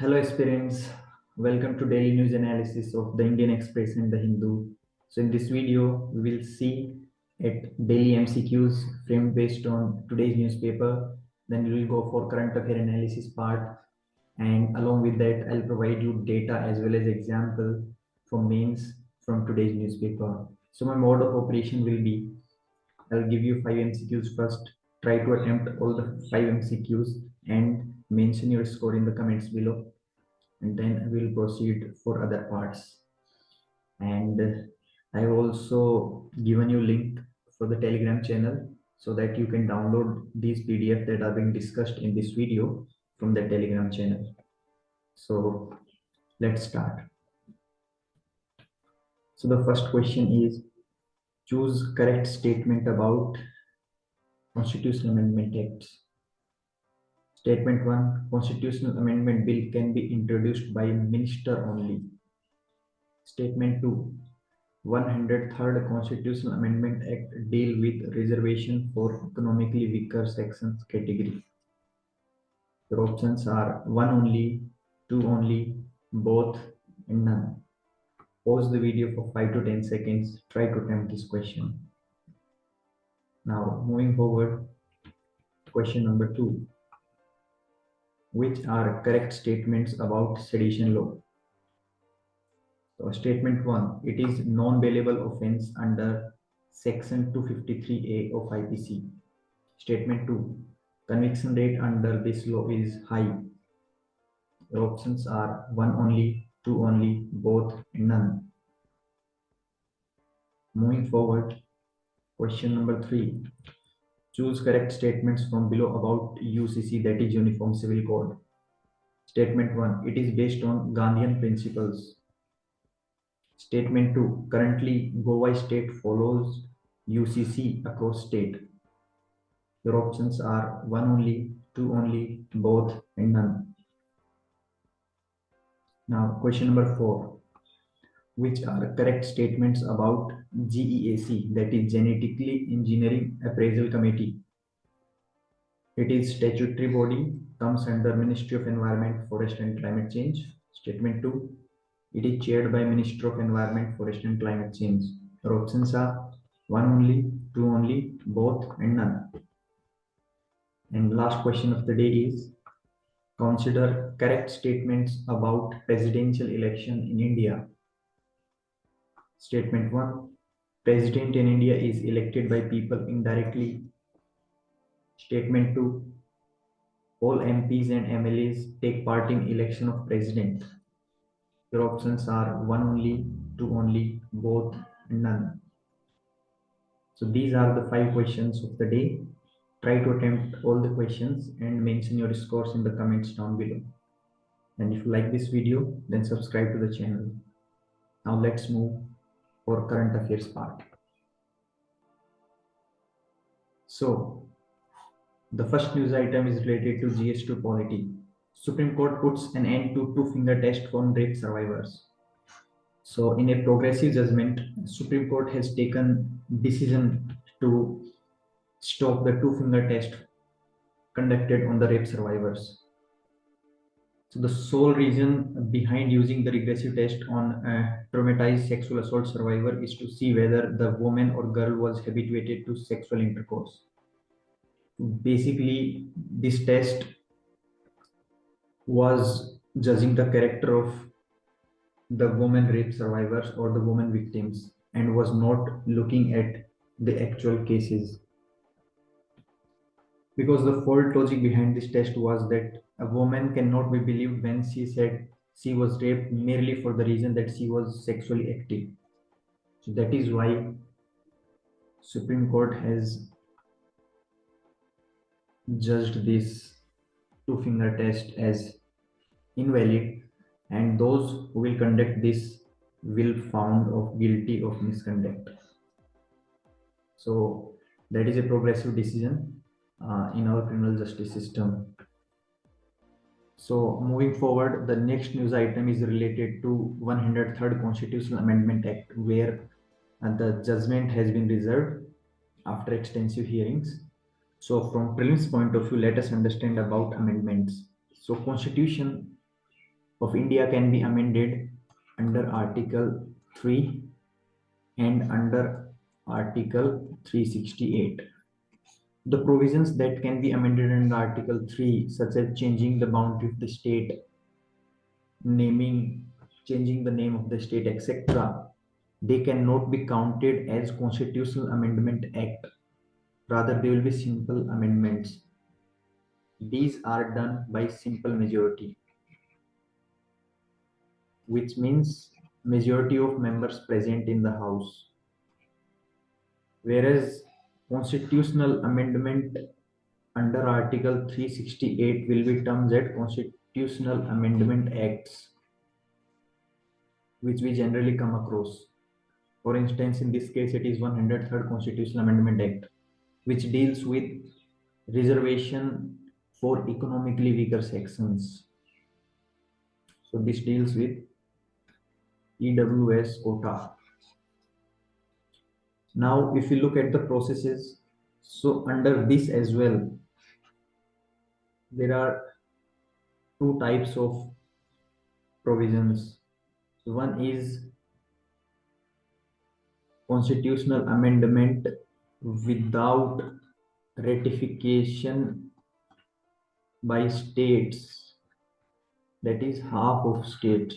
Hello, aspirants. Welcome to daily news analysis of the Indian Express and the Hindu. So, in this video, we will see at daily MCQs framed based on today's newspaper. Then we will go for current affair analysis part, and along with that, I'll provide you data as well as example from mains from today's newspaper. So, my mode of operation will be I'll give you 5 MCQs first. Try to attempt all the 5 MCQs and mention your score in the comments below, and then we'll proceed for other parts. And I've also given you link for the Telegram channel so that you can download these PDF that are being discussed in this video from the Telegram channel. So let's start. So the first question is, choose correct statement about Constitutional Amendment Acts. Statement 1, Constitutional Amendment Bill can be introduced by minister only. Statement 2, 103rd Constitutional Amendment Act deal with reservation for economically weaker sections category. Your options are 1 only, 2 only, both, and none. Pause the video for 5 to 10 seconds. Try to attempt this question. Now, moving forward, question number 2. Which are correct statements about sedition law? So, statement 1, it is non-bailable offense under section 253A of IPC. Statement 2, conviction rate under this law is high. The options are 1 only, 2 only, both, and none. Moving forward, question number 3. Choose correct statements from below about UCC, that is Uniform Civil Code. Statement 1, it is based on Gandhian principles. Statement 2, currently Goa state follows UCC across state. Your options are 1 only, 2 only, both, and none. Now, question number 4. Which are correct statements about GEAC, that is Genetically Engineering Appraisal Committee? It is statutory body, comes under Ministry of Environment, Forest and Climate Change. Statement 2, it is chaired by Minister of Environment, Forest and Climate Change. Your options are 1 only, 2 only, both, and none. And last question of the day is, consider correct statements about presidential election in India. Statement 1, president in India is elected by people indirectly. Statement 2, all MPs and MLAs take part in election of president. Your options are 1 only, 2 only, both, and none. So these are the 5 questions of the day. Try to attempt all the questions and mention your scores in the comments down below. And if you like this video, then subscribe to the channel. Now let's move for current affairs part. So the first news item is related to GS2 polity. Supreme Court puts an end to two-finger test on rape survivors. So in a progressive judgment, Supreme Court has taken decision to stop the two-finger test conducted on the rape survivors. So the sole reason behind using the regressive test on a traumatized sexual assault survivor is to see whether the woman or girl was habituated to sexual intercourse. Basically, this test was judging the character of the woman rape survivors or the woman victims and was not looking at the actual cases. Because the fault logic behind this test was that a woman cannot be believed when she said she was raped merely for the reason that she was sexually active. So that is why Supreme Court has judged this two-finger test as invalid, and those who will conduct this will found of guilty of misconduct. So that is a progressive decision in our criminal justice system. So moving forward, the next news item is related to 103rd Constitutional Amendment Act, where the judgment has been reserved after extensive hearings. So from prelims point of view, let us understand about amendments. So Constitution of India can be amended under Article 3 and under Article 368. The provisions that can be amended under Article 3, such as changing the boundary of the state, naming, changing the name of the state, etc., they cannot be counted as Constitutional Amendment Act. Rather, they will be simple amendments. These are done by simple majority, which means majority of members present in the House. Whereas constitutional amendment under Article 368 will be termed as Constitutional Amendment Acts, which we generally come across. For instance, in this case, it is 103rd Constitutional Amendment Act, which deals with reservation for economically weaker sections. So this deals with EWS quota. Now, if you look at the processes, so under this as well, there are two types of provisions. So one is constitutional amendment without ratification by states, that is half of states,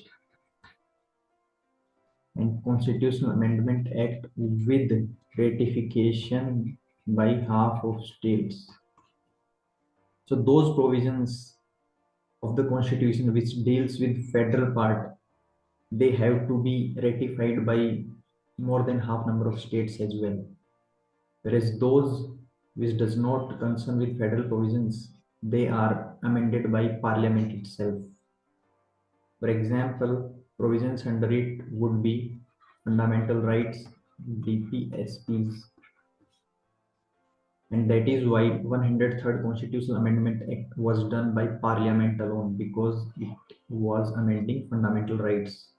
and constitutional amendment act with ratification by half of states. So those provisions of the constitution which deals with federal part, they have to be ratified by more than half number of states as well. Whereas those which does not concern with federal provisions, they are amended by parliament itself. For example, provisions under it would be fundamental rights, DPSPs, and that is why 103rd Constitutional Amendment Act was done by Parliament alone, because it was amending fundamental rights.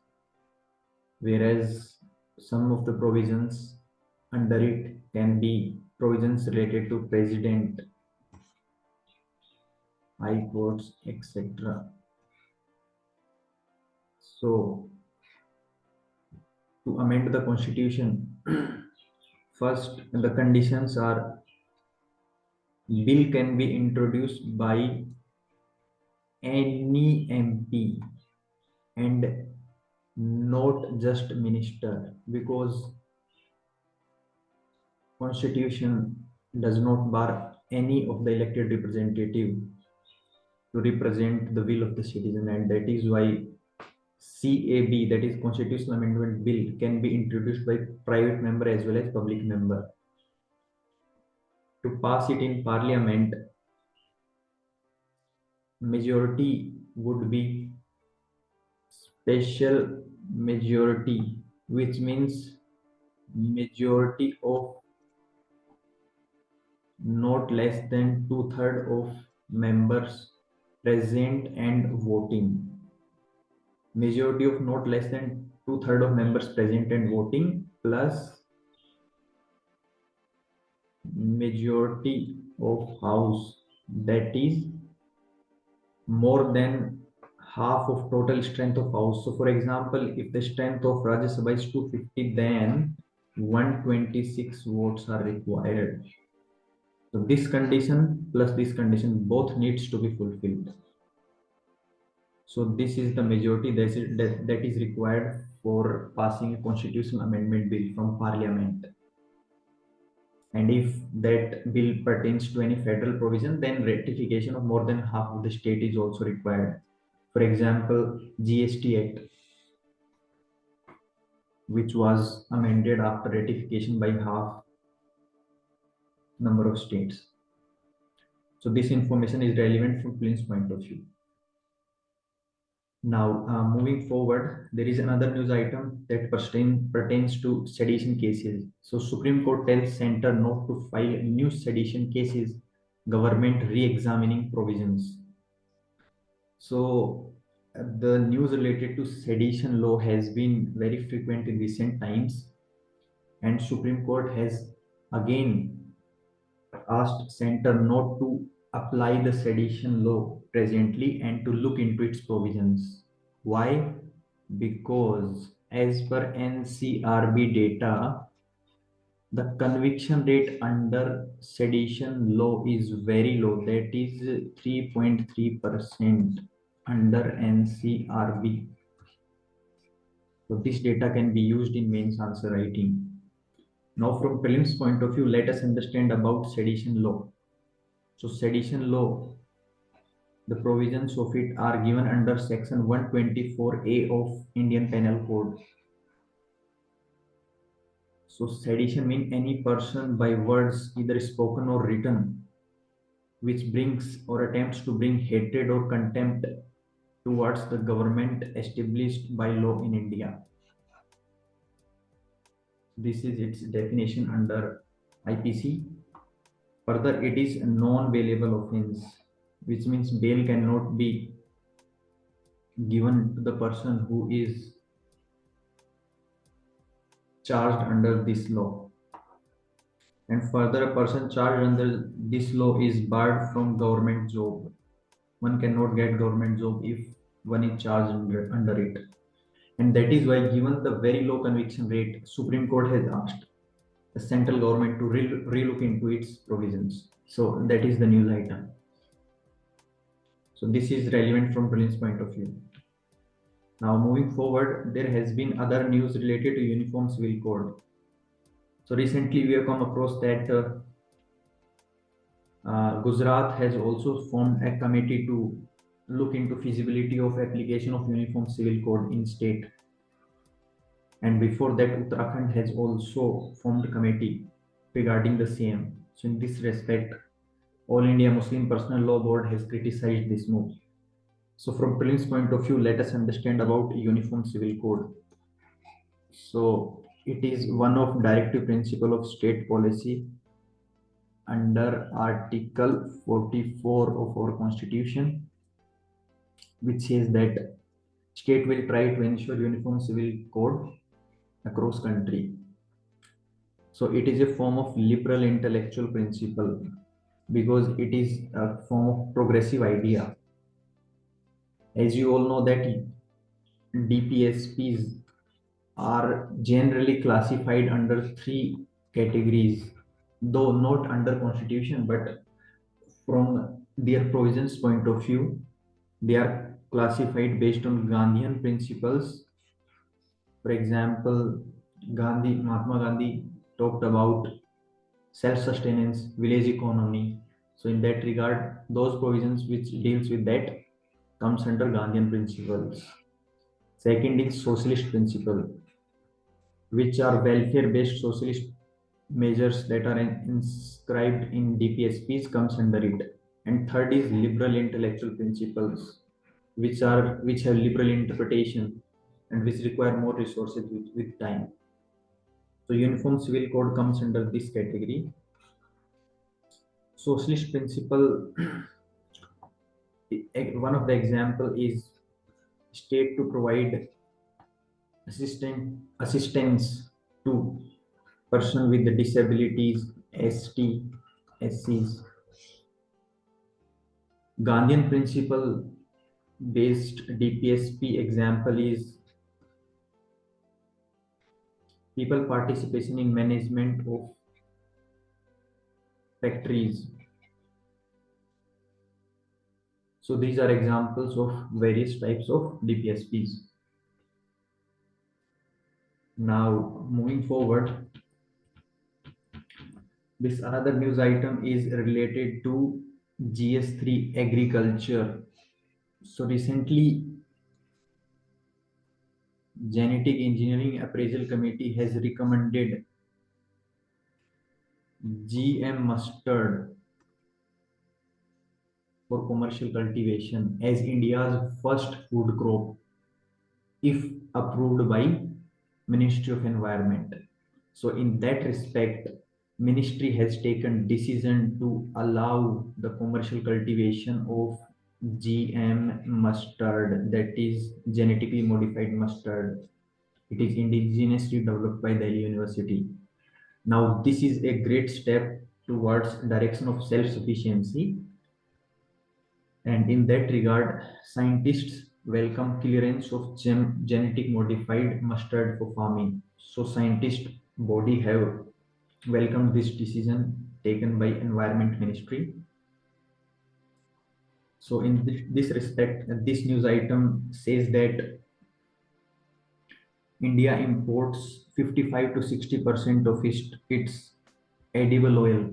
Whereas some of the provisions under it can be provisions related to president, high courts, etc. So, to amend the constitution, first the conditions are bill can be introduced by any MP and not just minister, because constitution does not bar any of the elected representative to represent the will of the citizen, and that is why CAB, that is Constitutional Amendment Bill, can be introduced by private member as well as public member. To pass it in Parliament, majority would be special majority, which means majority of not less than 2/3 of members present and voting. Majority of not less than 2/3 of members present and voting plus majority of house, that is more than half of total strength of house. So for example, if the strength of Rajya Sabha is 250, then 126 votes are required. So this condition plus this condition both needs to be fulfilled. So this is the majority that is required for passing a constitutional amendment bill from Parliament. And if that bill pertains to any federal provision, then ratification of more than half of the state is also required. For example, GST Act, which was amended after ratification by half number of states. So this information is relevant from prelims point of view. Now, moving forward, there is another news item that pertains to sedition cases. So Supreme Court tells center not to file new sedition cases, government re-examining provisions. So the news related to sedition law has been very frequent in recent times, and Supreme Court has again asked center not to apply the sedition law presently and to look into its provisions. Why? Because as per NCRB data, the conviction rate under sedition law is very low. That is 3.3% under NCRB. So this data can be used in mains answer writing. Now, from prelims point of view, let us understand about sedition law. So sedition law, the provisions of it are given under section 124A of Indian Penal Code. So sedition means any person by words either spoken or written which brings or attempts to bring hatred or contempt towards the government established by law in India. This is its definition under IPC. Further, it is a non-bailable offense, which means bail cannot be given to the person who is charged under this law. And further, a person charged under this law is barred from government job. One cannot get government job if one is charged under it. And that is why, given the very low conviction rate, Supreme Court has asked the central government to relook into its provisions. So that is the news item. So this is relevant from prelims point of view. Now moving forward, there has been other news related to Uniform Civil Code. So recently we have come across that Gujarat has also formed a committee to look into feasibility of application of Uniform Civil Code in state. And before that, Uttarakhand has also formed a committee regarding the same. So in this respect, All India Muslim Personal Law Board has criticized this move. So from prelims point of view, let us understand about Uniform Civil Code. So it is one of directive principle of state policy under Article 44 of our Constitution, which says that state will try to ensure uniform civil code across country. So it is a form of liberal intellectual principle because it is a form of progressive idea. As you all know that DPSPs are generally classified under 3 categories, though not under Constitution, but from their provisions point of view, they are classified based on Gandhian principles. For example, Mahatma Gandhi talked about self-sustenance, village economy. So in that regard, those provisions which deals with that comes under Gandhian principles. Second is socialist principle, which are welfare-based socialist measures that are inscribed in DPSPs comes under it. And third is liberal intellectual principles, which have liberal interpretation and which require more resources with time. So Uniform Civil Code comes under this category. Socialist principle, one of the example is state to provide assistance to person with the disabilities, ST, SCs. Gandhian principle based DPSP example is people participation in management of factories. So these are examples of various types of DPSPs. Now moving forward, this another news item is related to GS3 agriculture. So recently, Genetic Engineering Appraisal Committee has recommended GM mustard for commercial cultivation as India's first food crop if approved by Ministry of Environment. So in that respect, Ministry has taken decision to allow the commercial cultivation of GM mustard, that is genetically modified mustard. It is indigenously developed by Delhi University. Now this is a great step towards direction of self-sufficiency, and in that regard scientists welcome clearance of genetic modified mustard for farming. So scientist body have welcomed this decision taken by Environment Ministry. So in this respect, this news item says that India imports 55 to 60% of its edible oil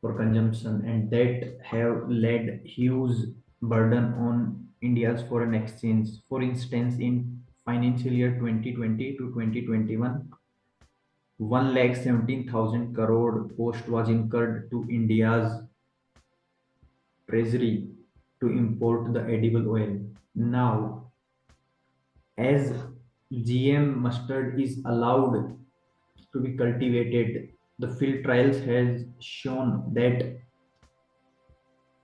for consumption, and that have led huge burden on India's foreign exchange. For instance, in financial year 2020 to 2021, 1,17,000 crore cost was incurred to India's treasury to import the edible oil. Now, as GM mustard is allowed to be cultivated, the field trials has shown that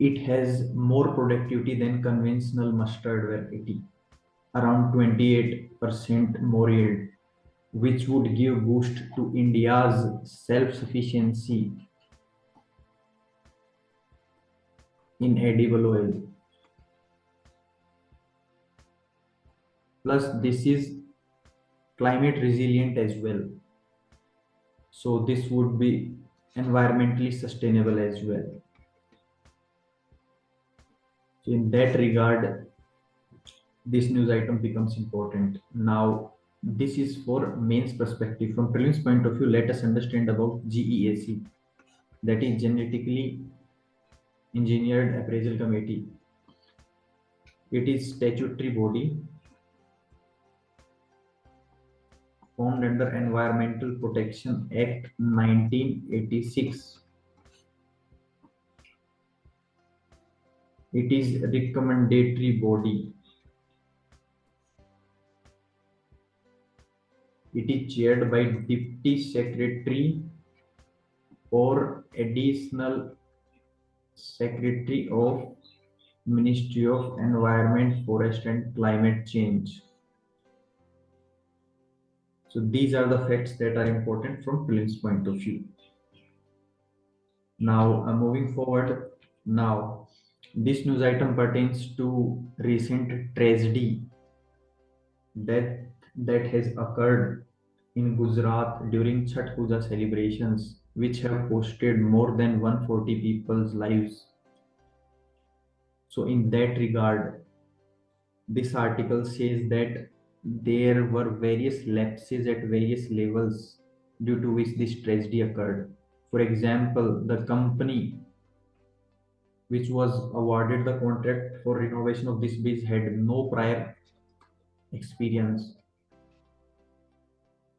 it has more productivity than conventional mustard variety, around 28% more yield, which would give boost to India's self-sufficiency in edible oil. Plus, this is climate resilient as well. So this would be environmentally sustainable as well. So in that regard, this news item becomes important. Now, this is for mains perspective. From prelims point of view, let us understand about GEAC, that is Genetically Engineered Appraisal Committee. It is statutory body formed under Environmental Protection Act 1986. It is a recommendatory body. It is chaired by Deputy Secretary or Additional Secretary of Ministry of Environment, Forest and Climate Change. So these are the facts that are important from prelims point of view. Now, moving forward, now this news item pertains to recent tragedy that has occurred in Gujarat during Chhath Puja celebrations, which have costed more than 140 people's lives. So in that regard, this article says that there were various lapses at various levels due to which this tragedy occurred. For example, the company which was awarded the contract for renovation of this bridge had no prior experience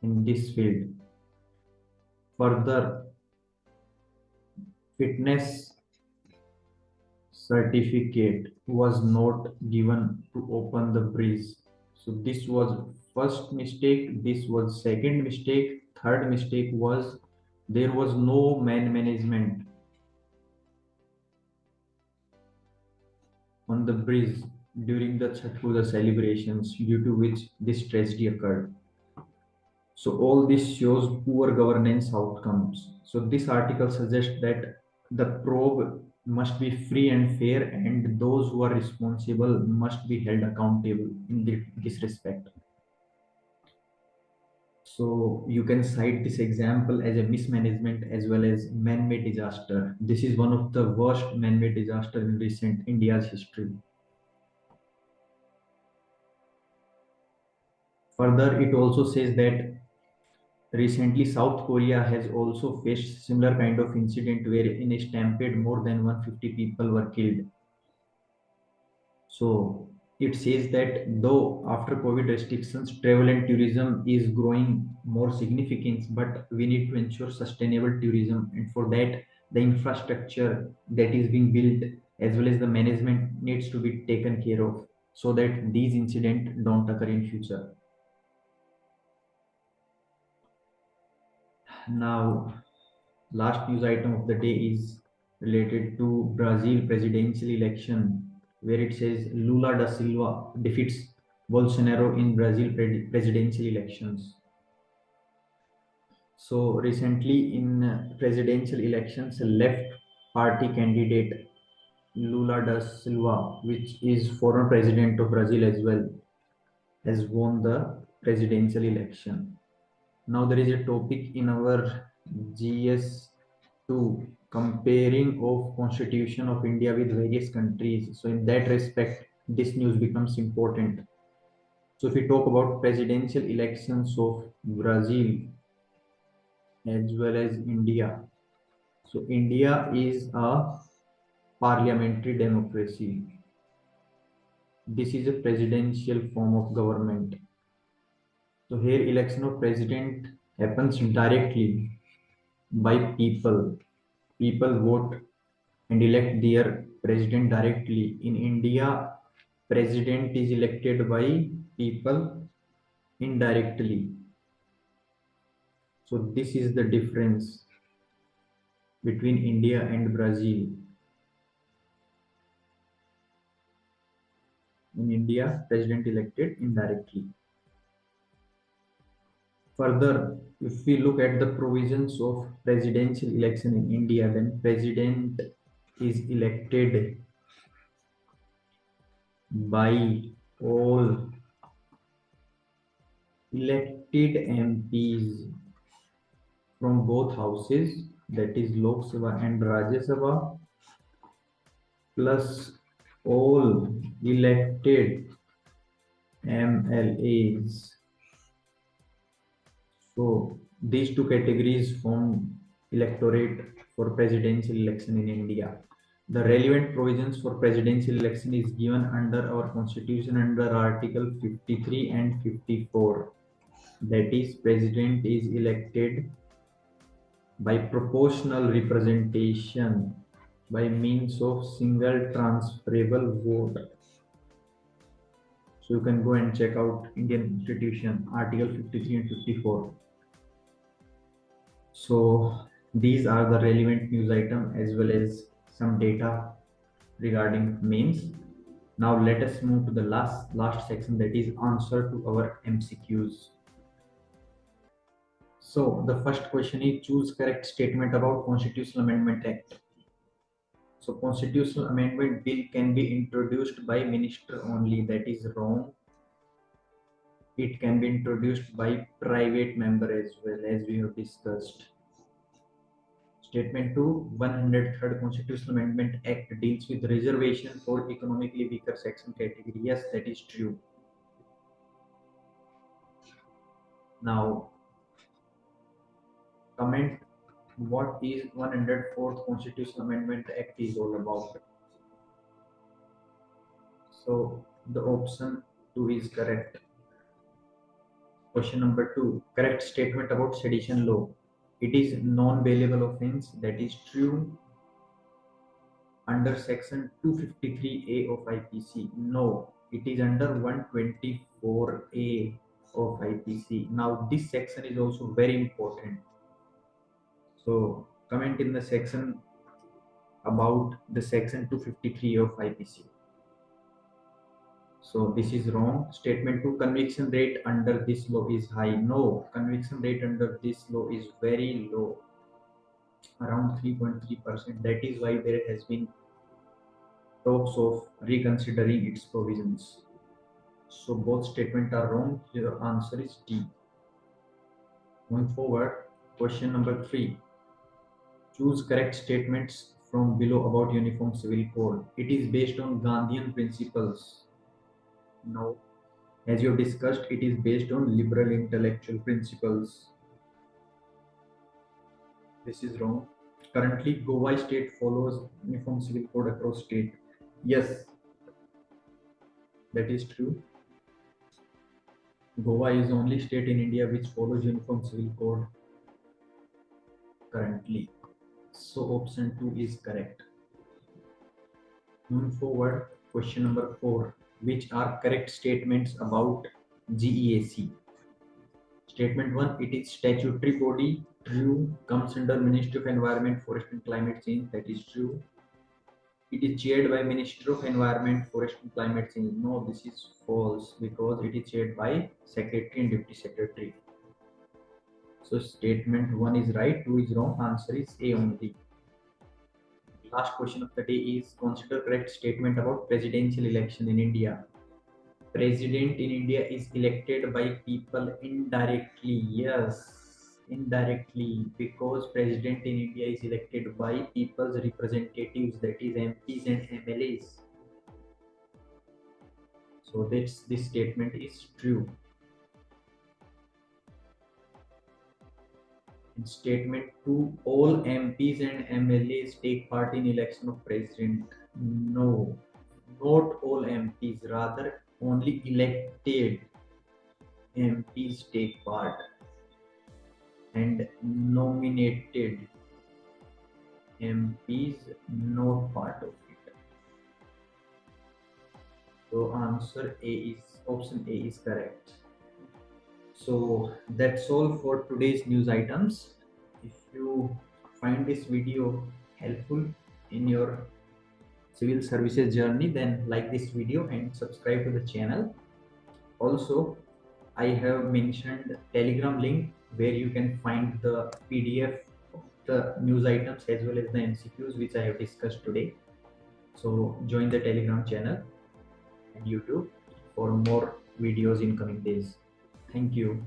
in this field. Further, fitness certificate was not given to open the bridge. So this was first mistake, this was second mistake, third mistake was there was no management on the bridge during the Chhath Puja celebrations, due to which this tragedy occurred. So all this shows poor governance outcomes. So this article suggests that the probe must be free and fair, and those who are responsible must be held accountable in this respect. So you can cite this example as a mismanagement as well as man-made disaster. This is one of the worst man-made disaster in recent India's history. Further, it also says that recently South Korea has also faced similar kind of incident where in a stampede more than 150 people were killed. So it says that though after COVID restrictions, travel and tourism is growing more significance, but we need to ensure sustainable tourism, and for that the infrastructure that is being built as well as the management needs to be taken care of so that these incidents don't occur in future. Now, last news item of the day is related to Brazil presidential election, where it says Lula da Silva defeats Bolsonaro in Brazil presidential elections. So recently in presidential elections, a left party candidate Lula da Silva, which is former president of Brazil as well, has won the presidential election. Now there is a topic in our GS2 comparing of constitution of India with various countries. So in that respect, this news becomes important. So if we talk about presidential elections of Brazil as well as India, so India is a parliamentary democracy. This is a presidential form of government. So here election of president happens directly by people. People vote and elect their president directly. In India, president is elected by people indirectly. So this is the difference between India and Brazil. In India, president elected indirectly. Further, if we look at the provisions of presidential election in India, then president is elected by all elected MPs from both houses, that is Lok Sabha and Rajya Sabha, plus all elected MLAs. So these two categories form electorate for presidential election in India. The relevant provisions for presidential election is given under our constitution under Article 53 and 54. That is, president is elected by proportional representation by means of single transferable vote. So you can go and check out Indian Constitution, Article 53 and 54. So these are the relevant news item as well as some data regarding mains. Now let us move to the last section, that is answer to our MCQs. So the first question is choose correct statement about Constitutional Amendment Act. So Constitutional Amendment Bill can be introduced by minister only. That is wrong. It can be introduced by private member as well, as we have discussed. Statement 2, 103rd Constitutional Amendment Act deals with reservation for economically weaker section category. Yes, that is true. Now, comment what is 104th Constitutional Amendment Act is all about. So the option 2 is correct. Question number 2, correct statement about sedition law. It is non-bailable offense. That is true. Under section 253A of IPC. No, it is under 124A of IPC. Now this section is also very important. So comment in the section about the section 253 of IPC. So this is wrong. Statement 2, conviction rate under this law is high. No, conviction rate under this law is very low, around 3.3%. That is why there has been talks of reconsidering its provisions. So both statements are wrong. Your answer is D. Moving forward, question number 3. Choose correct statements from below about Uniform Civil Code. It is based on Gandhian principles. No. As you have discussed, it is based on liberal intellectual principles. This is wrong. Currently, Goa state follows Uniform Civil Code across state. Yes, that is true. Goa is the only state in India which follows Uniform Civil Code currently. So option 2 is correct. Moving forward, question number 4. Which are correct statements about GEAC? Statement 1, it is statutory body. True. Comes under Ministry of Environment, Forest and Climate Change. That is true. It is chaired by Minister of Environment, Forest and Climate Change. No, this is false because it is chaired by Secretary and Deputy Secretary. So statement 1 is right, 2 is wrong. Answer is A only. last question of the day is consider correct statement about presidential election in India. President in India is elected by people indirectly. Yes, indirectly, because president in India is elected by people's representatives, that is MPs and MLAs. So this statement is true. In statement 2, all MPs and MLAs take part in election of president. No, not all MPs, rather only elected MPs take part, and nominated MPs not part of it. So answer A is option A is correct. So that's all for today's news items. If you find this video helpful in your civil services journey, then like this video and subscribe to the channel. Also, I have mentioned Telegram link where you can find the PDF of the news items as well as the MCQs which I have discussed today. So join the Telegram channel and YouTube for more videos in coming days. Thank you.